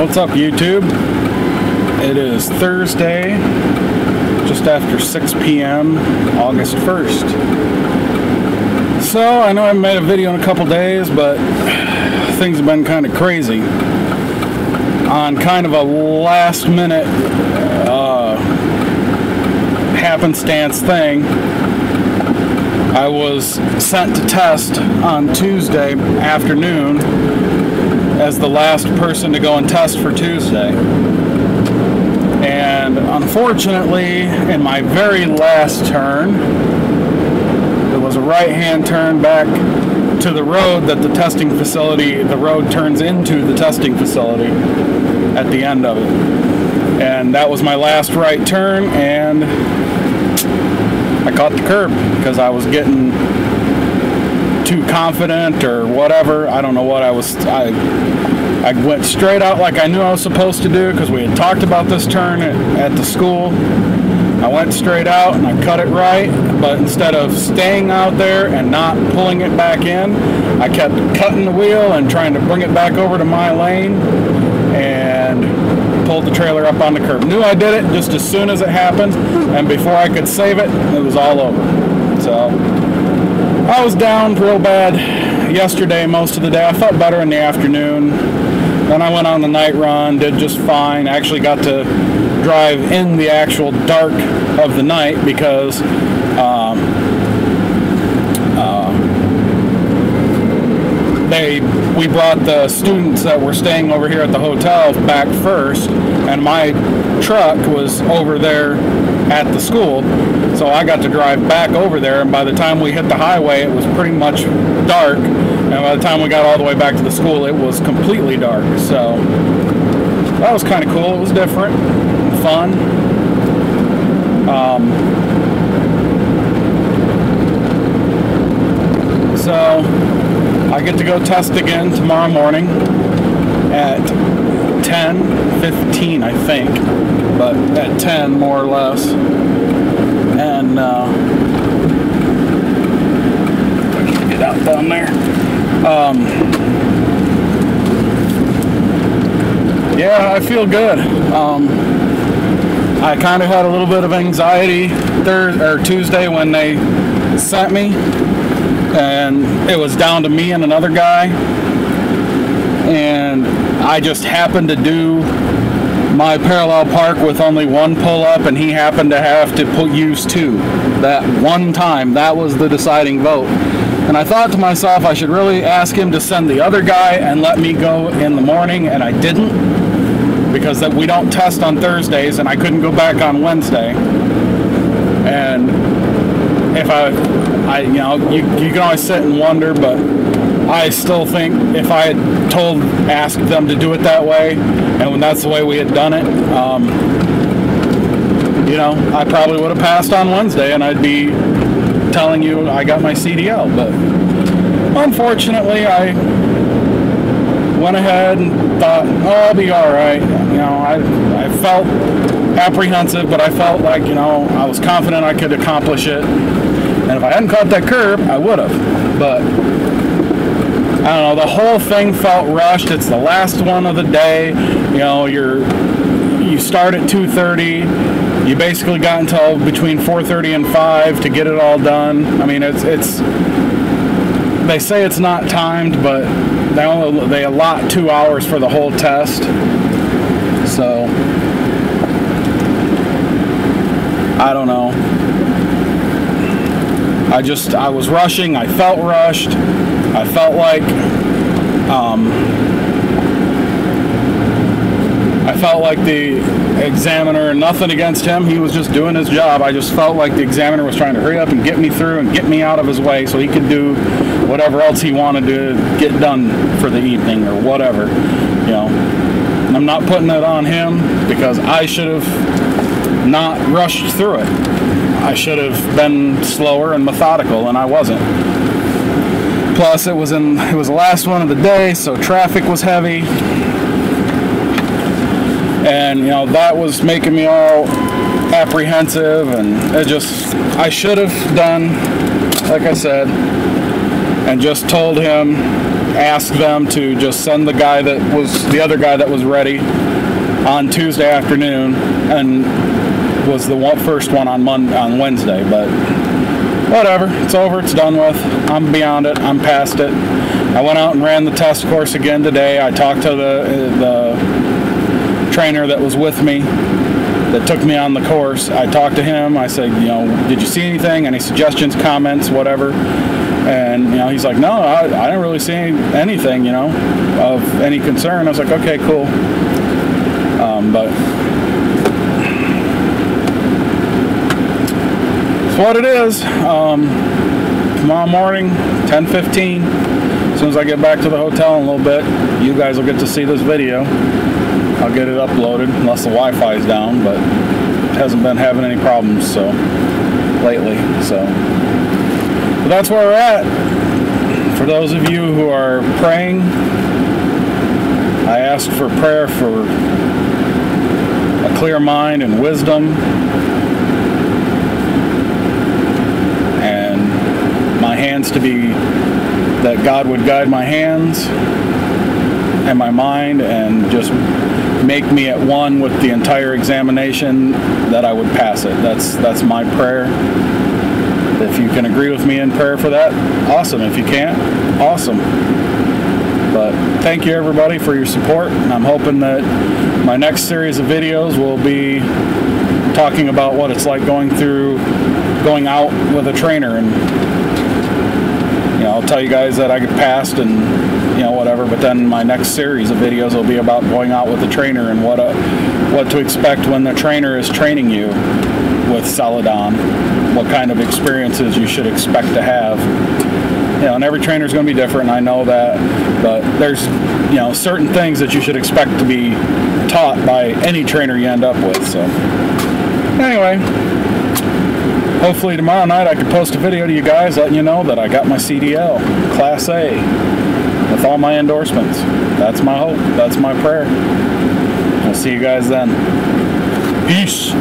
What's up, YouTube? It is Thursday, just after 6 p.m., August 1st. So, I know I haven't made a video in a couple days, but things have been kind of crazy. On kind of a last-minute happenstance thing, I was sent to test on Tuesday afternoon as the last person to go and test for Tuesday. And unfortunately, in my very last turn, there was a right-hand turn back to the road that the testing facility, the road turns into the testing facility at the end of it. And that was my last right turn, and I caught the curb because I was getting too confident or whatever. I don't know what I was. I went straight out like I knew I was supposed to do because we had talked about this turn at the school. I went straight out and I cut it right, but instead of staying out there and not pulling it back in, I kept cutting the wheel and trying to bring it back over to my lane and pulled the trailer up on the curb. Knew I did it just as soon as it happened, and before I could save it, it was all over. So I was down real bad yesterday most of the day. I felt better in the afternoon. Then I went on the night run, did just fine. I actually got to drive in the actual dark of the night because we brought the students that were staying over here at the hotel back first, and my truck was over there at the school, so I got to drive back over there, and by the time we hit the highway it was pretty much dark, and by the time we got all the way back to the school it was completely dark. So that was kind of cool. It was different, fun. So I get to go test again tomorrow morning at 10:15, I think, but at 10 more or less. And get out down there. Yeah, I feel good. I kind of had a little bit of anxiety Tuesday when they sent me, and it was down to me and another guy, and I just happened to do my parallel park with only one pull-up, and he happened to have to use two. That one time, that was the deciding vote. And I thought to myself, I should really ask him to send the other guy and let me go in the morning, and I didn't, because we don't test on Thursdays, and I couldn't go back on Wednesday. And if you know, you can always sit and wonder, but I still think if I had asked them to do it that way, and when that's the way we had done it, you know, I probably would have passed on Wednesday, and I'd be telling you I got my CDL. But unfortunately, I went ahead and thought, oh, I'll be all right. You know, I felt apprehensive, but I felt like, you know, I was confident I could accomplish it. And if I hadn't caught that curb, I would have. But I don't know, the whole thing felt rushed. It's the last one of the day. You know, you start at 2:30. You basically got until between 4:30 and 5 to get it all done. I mean, they say it's not timed, but they allot 2 hours for the whole test. So I don't know. I was rushing. I felt rushed. I felt like the examiner, nothing against him, he was just doing his job. I just felt like the examiner was trying to hurry up and get me through and get me out of his way so he could do whatever else he wanted to get done for the evening or whatever, you know. And I'm not putting it on him because I should have not rushed through it. I should have been slower and methodical, and I wasn't. Plus, it was the last one of the day, so traffic was heavy, and you know that was making me all apprehensive, and I should have done, like I said, and just told him asked them to just send the other guy that was ready on Tuesday afternoon, and was the first one on Wednesday. But whatever, it's over, it's done with. I'm beyond it, I'm past it. I went out and ran the test course again today. I talked to the trainer that was with me, that took me on the course. I talked to him. I said, did you see anything? Any suggestions, comments, whatever? And he's like, no, I didn't really see anything, of any concern. I was like, okay, cool. But it's what it is. Tomorrow morning, 10:15. As soon as I get back to the hotel in a little bit, you guys will get to see this video. I'll get it uploaded, unless the Wi-Fi is down, but it hasn't been having any problems lately. But that's where we're at. For those of you who are praying, I ask for prayer for a clear mind and wisdom, and my hands that God would guide my hands and my mind and just make me at one with the entire examination, that I would pass it. That's my prayer. If you can agree with me in prayer for that, awesome. If you can't, awesome. But thank you everybody for your support, and I'm hoping that my next series of videos will be talking about what it's like going out with a trainer, and I'll tell you guys that I passed and whatever, but then my next series of videos will be about going out with the trainer and what to expect when the trainer is training you with Celadon, what kind of experiences you should expect to have. And every trainer is going to be different, and I know that, but there's certain things that you should expect to be taught by any trainer you end up with. So anyway, hopefully tomorrow night I can post a video to you guys letting you know that I got my CDL Class A with all my endorsements. That's my hope. That's my prayer. I'll see you guys then. Peace.